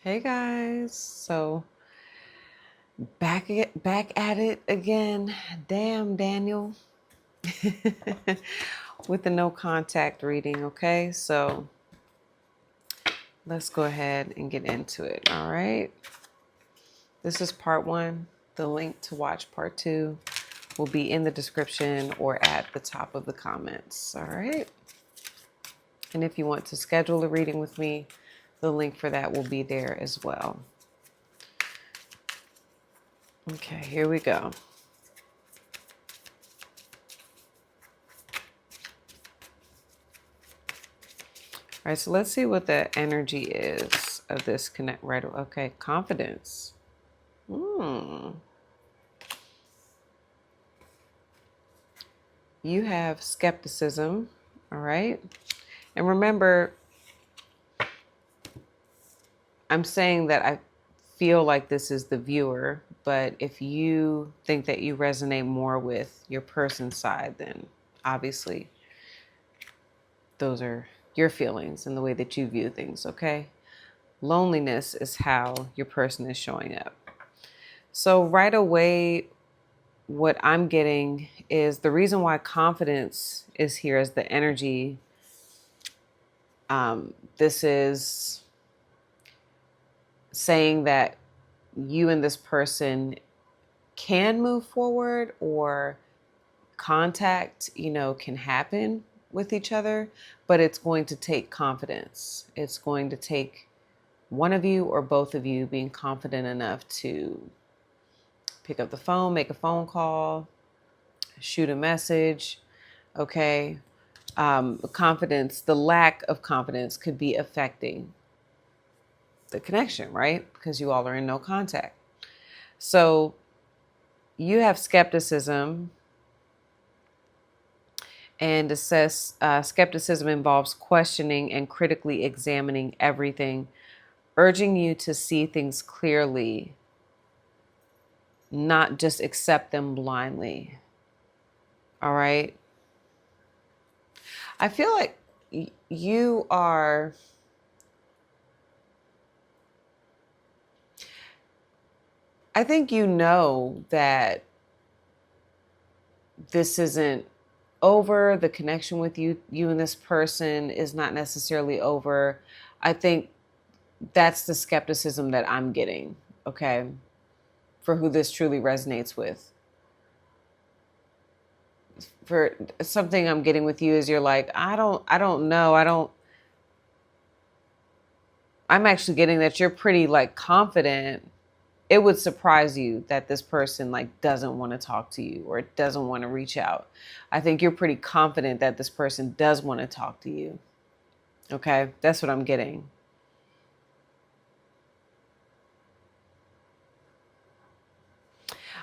Hey guys, so back at it again. Damn, Daniel, with the no contact reading. Okay, so let's go ahead and get into it. All right, this is part one. The link to watch part two will be in the description or at the top of the comments. All right, and if you want to schedule a reading with me, the link for that will be there as well. Okay, here we go. All right, so let's see what the energy is of this connect right. Okay, confidence. Hmm. You have skepticism, all right? And remember, I'm saying that I feel like this is the viewer, but if you think that you resonate more with your person side, then obviously those are your feelings and the way that you view things, okay? Loneliness is how your person is showing up. So right away, what I'm getting is the reason why confidence is here as the energy. This is saying that you and this person can move forward, or contact, can happen with each other, but it's going to take confidence. It's going to take one of you or both of you being confident enough to pick up the phone, make a phone call, shoot a message. Okay. Confidence, the lack of confidence could be affecting the connection, right? Because you all are in no contact. So you have skepticism, and it says skepticism involves questioning and critically examining everything, urging you to see things clearly, not just accept them blindly. All right. I feel like you are. I think you know that this isn't over. The connection with you and this person is not necessarily over. I think that's the skepticism that I'm getting, okay, for who this truly resonates with. For something I'm getting with you is you're like, I don't know. I'm actually getting that you're pretty like confident. It would surprise you that this person like doesn't want to talk to you or doesn't want to reach out. I think you're pretty confident that this person does want to talk to you. Okay, that's what I'm getting.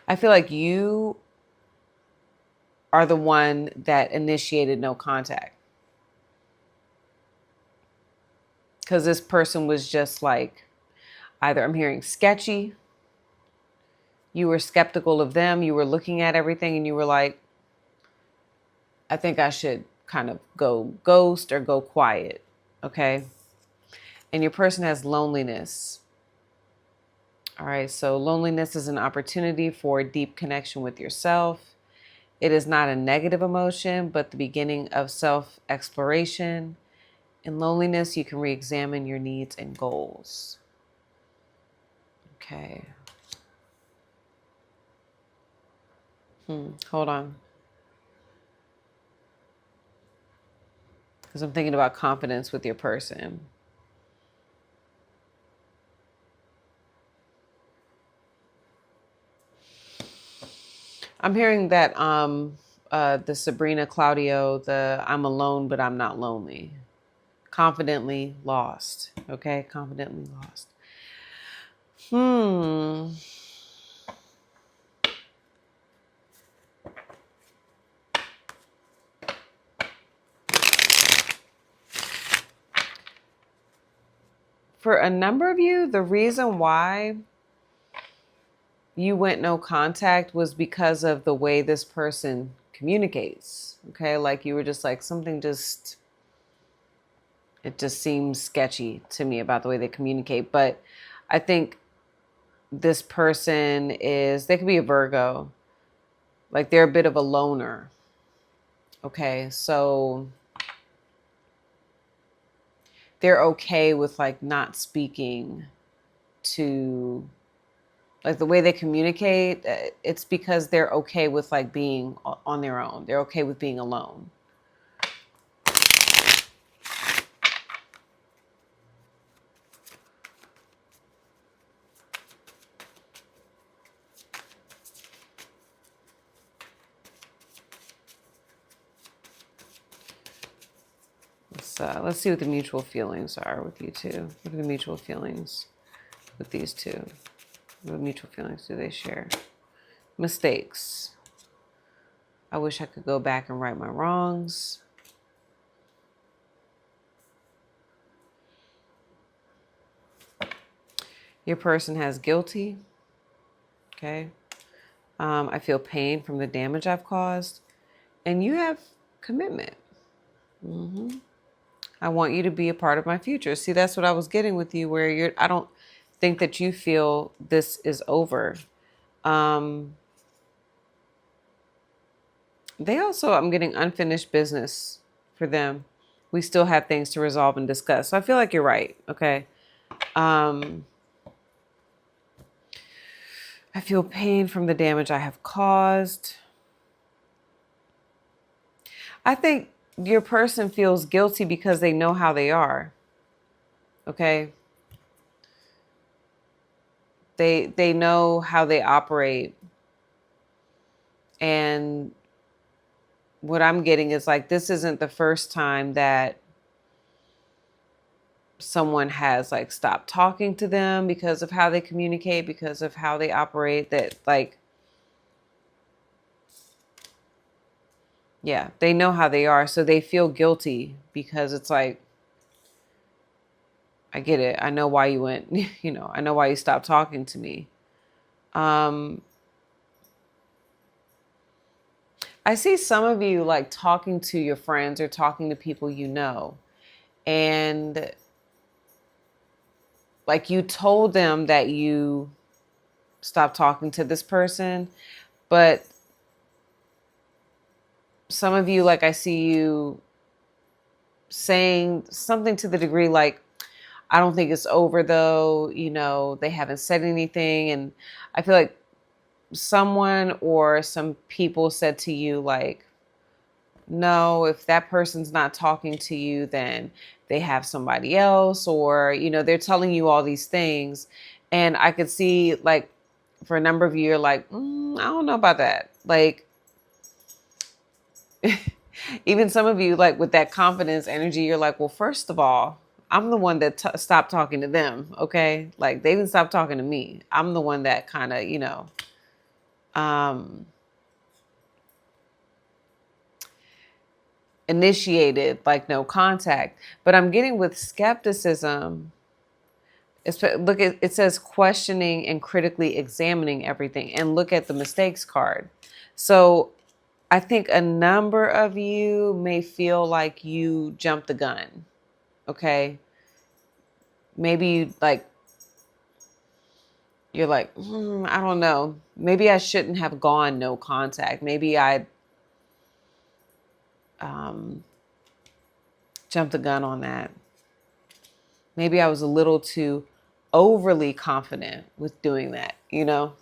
I feel like you are the one that initiated no contact, because this person was just like, either I'm hearing sketchy, you were skeptical of them, you were looking at everything and you were like, I think I should kind of go ghost or go quiet. Okay. And your person has loneliness. All right. So loneliness is an opportunity for a deep connection with yourself. It is not a negative emotion, but the beginning of self exploration. In loneliness, you can re examine your needs and goals. Okay. Hold on. Because I'm thinking about confidence with your person. I'm hearing that the Sabrina Claudio, the I'm alone but I'm not lonely. Confidently lost. Okay, confidently lost. For a number of you, the reason why you went no contact was because of the way this person communicates. Okay, like you were just like something just It just seems sketchy to me about the way they communicate. But I think this person they could be a Virgo. Like they're a bit of a loner. Okay. So they're okay with like not speaking to, like the way they communicate. It's because they're okay with like being on their own. They're okay with being alone. Let's see what the mutual feelings are with you two. What are the mutual feelings with these two? What mutual feelings do they share? Mistakes. I wish I could go back and right my wrongs. Your person has guilty. Okay. I feel pain from the damage I've caused. And you have commitment. I want you to be a part of my future. See, that's what I was getting with you, where I don't think that you feel this is over. They also, I'm getting unfinished business for them. We still have things to resolve and discuss. So I feel like you're right. Okay. I feel pain from the damage I have caused. I think your person feels guilty because they know how they are. Okay. They know how they operate. And what I'm getting is like, this isn't the first time that someone has like stopped talking to them because of how they communicate, because of how they operate, that like, yeah, they know how they are. So they feel guilty because it's like, I get it. I know why you went, I know why you stopped talking to me. I see some of you like talking to your friends or talking to people you know, and like you told them that you stopped talking to this person, but some of you, like I see you saying something to the degree like, I don't think it's over though, they haven't said anything. And I feel like someone or some people said to you like, no, if that person's not talking to you, then they have somebody else, or, they're telling you all these things. And I could see like for a number of you, you're like, I don't know about that. Like, even some of you, like with that confidence energy, you're like, well, first of all, I'm the one that stopped talking to them. Okay. Like they didn't stop talking to me. I'm the one that kind of, initiated like no contact. But I'm getting with skepticism. Look at it, says questioning and critically examining everything, and look at the mistakes card. So I think a number of you may feel like you jumped the gun. Okay. Maybe you're like, I don't know. Maybe I shouldn't have gone no contact. Maybe I jumped the gun on that. Maybe I was a little too overly confident with doing that. You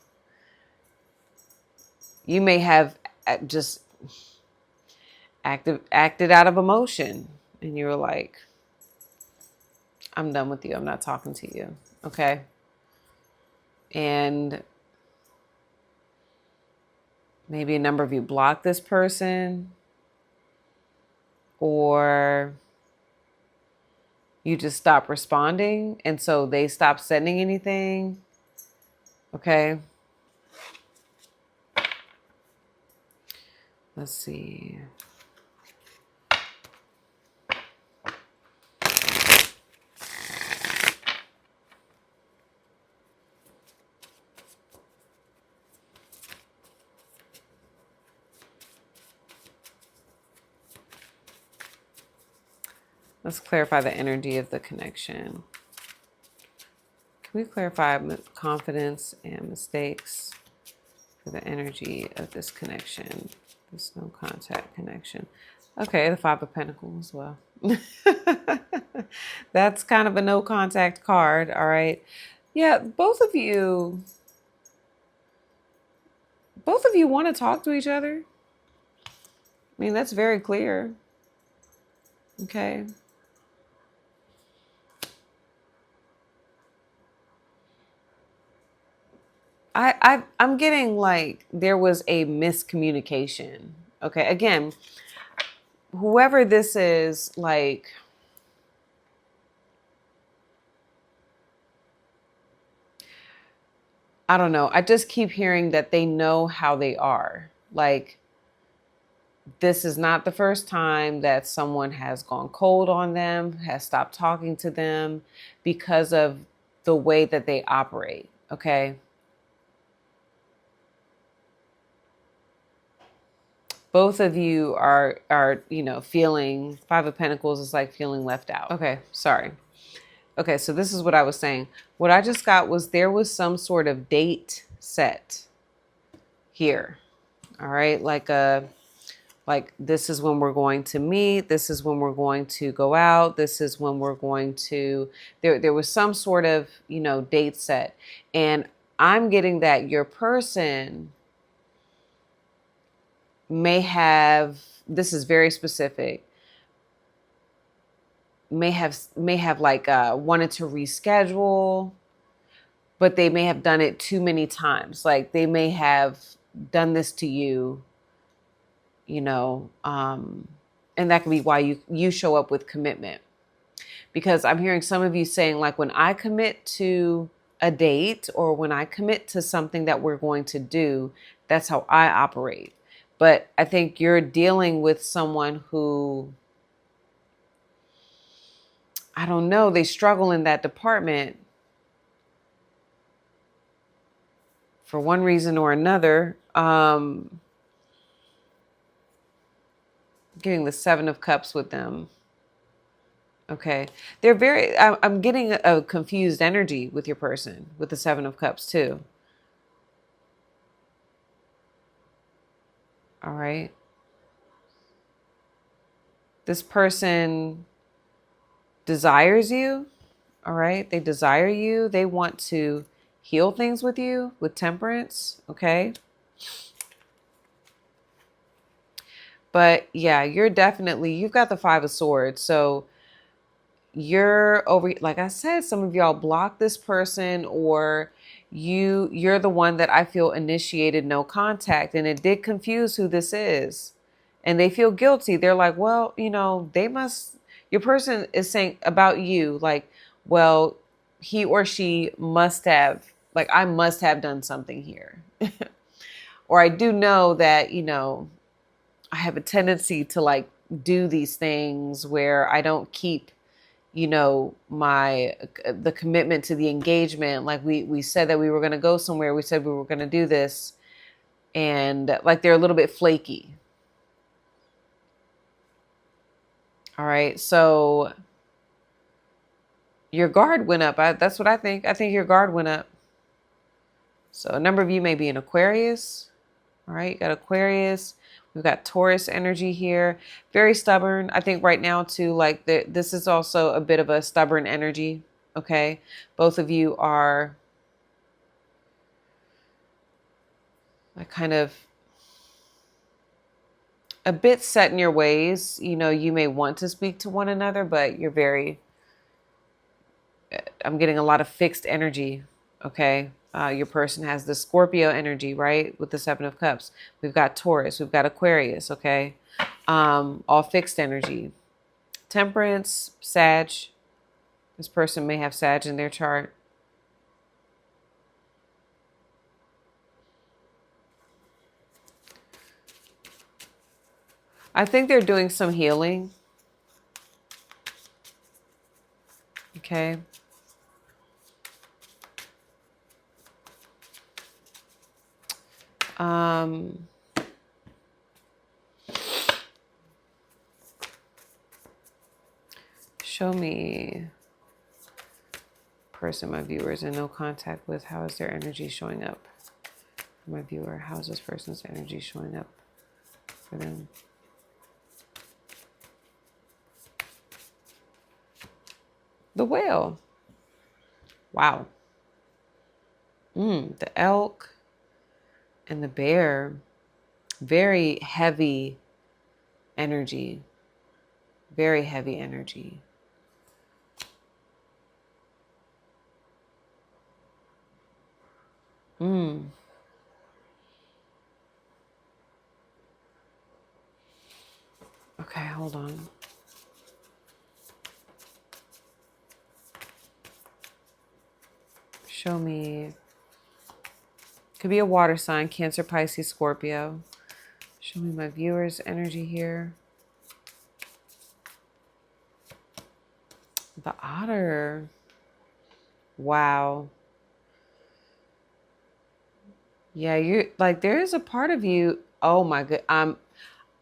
may have just acted out of emotion, and you were like, I'm done with you. I'm not talking to you. Okay. And maybe a number of you blocked this person, or you just stopped responding, and so they stopped sending anything. Okay. Let's see. Let's clarify the energy of the connection. Can we clarify confidence and mistakes for the energy of this connection? This no contact connection. Okay, the Five of Pentacles as well. That's kind of a no contact card, all right? Yeah, both of you want to talk to each other. I mean, that's very clear. Okay. I'm getting like there was a miscommunication. Okay. Again, whoever this is, like, I don't know. I just keep hearing that they know how they are. Like, this is not the first time that someone has gone cold on them, has stopped talking to them because of the way that they operate. Okay. Both of you are, feeling Five of Pentacles is like feeling left out. Okay. Sorry. Okay. So this is what I was saying. What I just got was there was some sort of date set here. All right. Like this is when we're going to meet. This is when we're going to go out. This is when we're going to, there was some sort of, date set. And I'm getting that your person may have, this is very specific, may have like wanted to reschedule, but they may have done it too many times. Like they may have done this to you, and that could be why you show up with commitment. Because I'm hearing some of you saying, like, when I commit to a date or when I commit to something that we're going to do, that's how I operate. But I think you're dealing with someone who, I don't know, they struggle in that department for one reason or another. Getting the Seven of Cups with them. Okay. They're very, I'm getting a confused energy with your person with the Seven of Cups too. All right. This person desires you. All right. They desire you. They want to heal things with you with Temperance. Okay. But yeah, you've got the Five of Swords. So you're over, like I said, some of y'all block this person, or you're the one that I feel initiated no contact, and it did confuse who this is, and they feel guilty. They're like, well, your person is saying about you, like, well, he or she must have, like, I must have done something here. Or I do know that, I have a tendency to like do these things where I don't keep the commitment to the engagement. Like we said that we were going to go somewhere. We said we were going to do this. And like, they're a little bit flaky. All right. So your guard went up. That's what I think. I think your guard went up. So a number of you may be in Aquarius. All right. You got Aquarius. We've got Taurus energy here. Very stubborn. I think right now too, like this is also a bit of a stubborn energy. Okay. Both of you are like kind of a bit set in your ways. You may want to speak to one another, but I'm getting a lot of fixed energy. Okay. Your person has the Scorpio energy, right? With the Seven of Cups. We've got Taurus. We've got Aquarius. Okay. All fixed energy. Temperance, Sag. This person may have Sag in their chart. I think they're doing some healing. Okay. Show me person my viewers in no contact with. How is their energy showing up? My viewer, how is this person's energy showing up for them? The whale. Wow. The elk and the bear. Very heavy energy. Very heavy energy. Okay, hold on. Show me. Could be a water sign, Cancer, Pisces, Scorpio. Show me my viewers' energy here. The otter. Wow. Yeah, you like there is a part of you. Oh my god.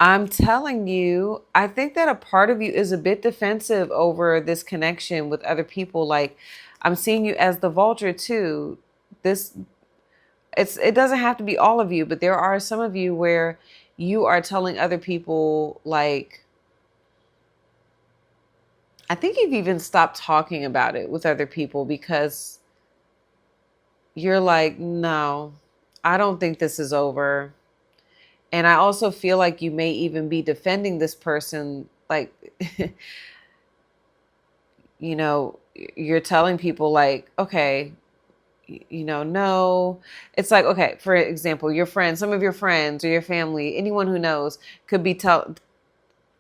I'm telling you, I think that a part of you is a bit defensive over this connection with other people. Like I'm seeing you as the vulture too. This it doesn't have to be all of you, but there are some of you where you are telling other people like I think you've even stopped talking about it with other people because you're like, no, I don't think this is over. And I also feel like you may even be defending this person. Like, you know, you're telling people like, okay, no, it's like, okay, for example, your friends, some of your friends or your family, anyone who knows could be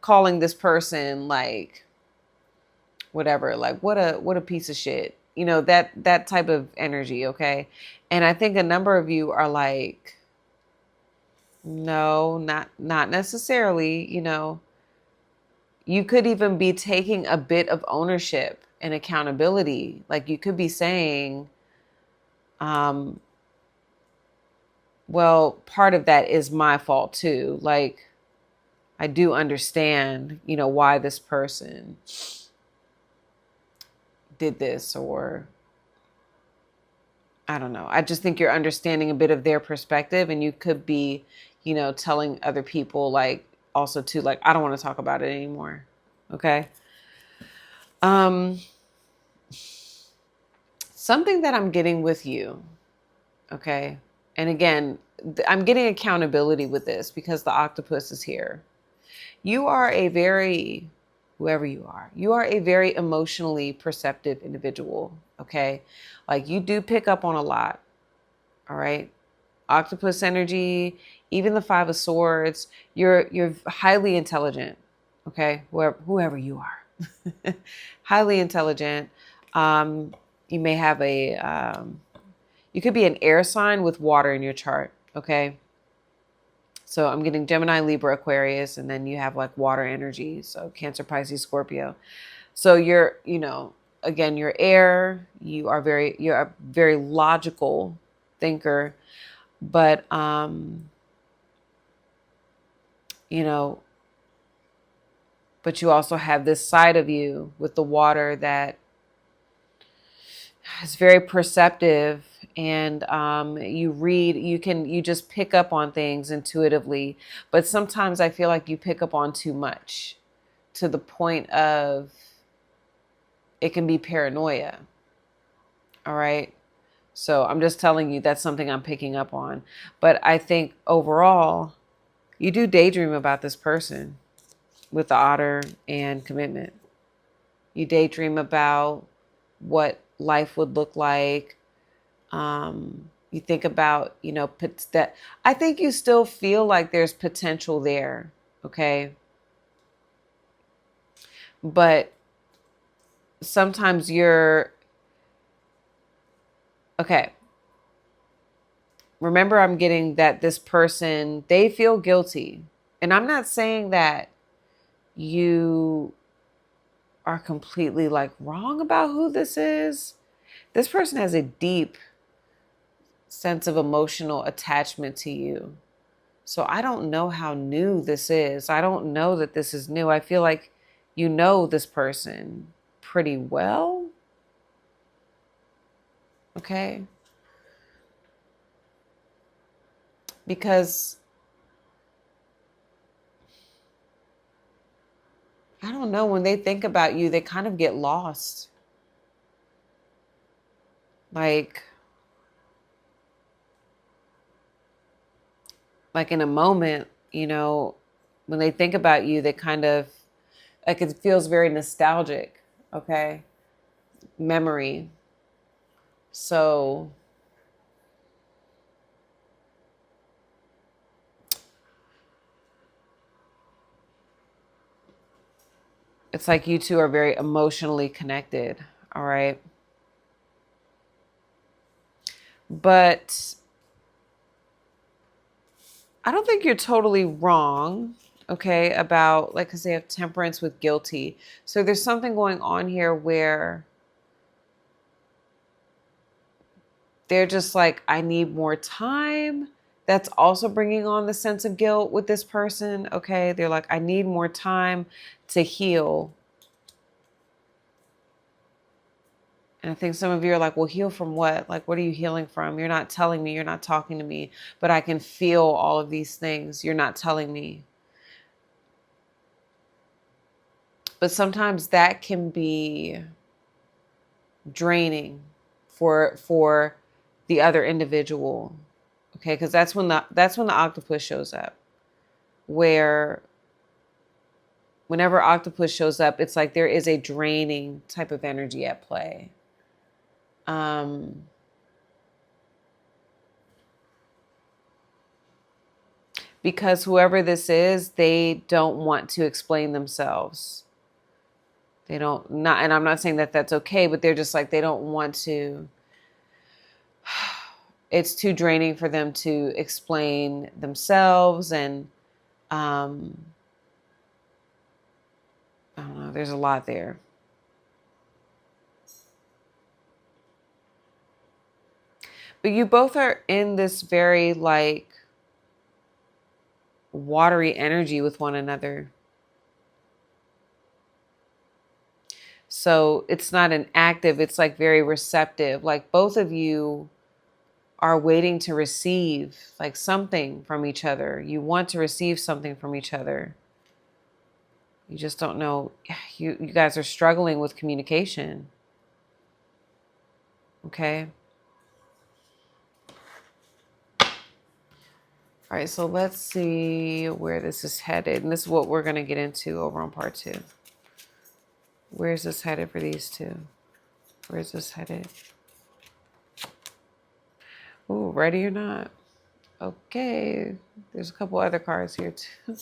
calling this person like, whatever, like what a piece of shit, that type of energy. Okay. And I think a number of you are like, no, not necessarily. You could even be taking a bit of ownership and accountability. Like you could be saying, well, part of that is my fault too. Like I do understand, why this person did this, or I don't know. I just think you're understanding a bit of their perspective, and you could be, telling other people like also too, like, I don't want to talk about it anymore. Okay. Something that I'm getting with you. Okay. And again, I'm getting accountability with this because the octopus is here. You are whoever you are a very emotionally perceptive individual. Okay. Like you do pick up on a lot. All right. Octopus energy, even the Five of Swords, you're highly intelligent. Okay. Whoever you are, highly intelligent. You may have you could be an air sign with water in your chart. Okay. So I'm getting Gemini, Libra, Aquarius, and then you have like water energy. So Cancer, Pisces, Scorpio. So you're, again, you're air. You're a very logical thinker, but, but you also have this side of you with the water that is very perceptive, and you just pick up on things intuitively, but sometimes I feel like you pick up on too much to the point of it can be paranoia. All right. So I'm just telling you that's something I'm picking up on. But I think overall, you do daydream about this person with the otter and commitment. You daydream about what life would look like. You think about, that I think you still feel like there's potential there. Okay. But sometimes okay. Remember, I'm getting that this person, they feel guilty. And I'm not saying that you are completely like wrong about who this is. This person has a deep sense of emotional attachment to you. So I don't know how new this is. I don't know that this is new. I feel like you know this person. pretty well. Okay. Because I don't know, when they think about you, they kind of get lost. Like in a moment, when they think about you, they kind of, like, it feels very nostalgic. Okay. Memory. So it's like you two are very emotionally connected. All right. But I don't think you're totally wrong, okay, about, like, because they have temperance with guilty. So there's something going on here where they're just like, I need more time. That's also bringing on the sense of guilt with this person, okay? They're like, I need more time to heal. And I think some of you are like, well, heal from what? Like, what are you healing from? You're not telling me, you're not talking to me, but I can feel all of these things. You're not telling me. But sometimes that can be draining for the other individual. Okay, because that's when the octopus shows up. Where whenever octopus shows up, it's like there is a draining type of energy at play. Because whoever this is, they don't want to explain themselves. They don't, not, and I'm not saying that that's okay, but they're just like, they don't want to. It's too draining for them to explain themselves. And I don't know, there's a lot there. But you both are in this very, like, watery energy with one another. So it's not an active, it's like very receptive. Like, both of you are waiting to receive, like, something from each other. You want to receive something from each other. You just don't know. You guys are struggling with communication. Okay. All right, so let's see where this is headed. And this is what we're going to get into over on part 2. Where's this headed for these two? Where's this headed? Ooh, ready or not? Okay. There's a couple other cards here too.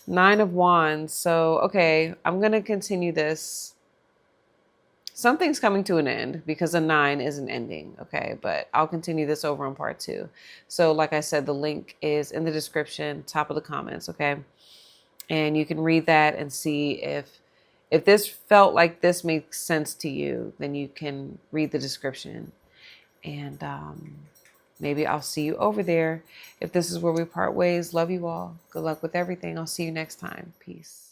9 of Wands. So, okay, I'm going to continue this. Something's coming to an end because a 9 is an ending, okay? But I'll continue this over on part 2. So, like I said, the link is in the description, top of the comments, okay? And you can read that and see if this felt like this makes sense to you, then you can read the description. And maybe I'll see you over there. If this is where we part ways, love you all. Good luck with everything. I'll see you next time. Peace.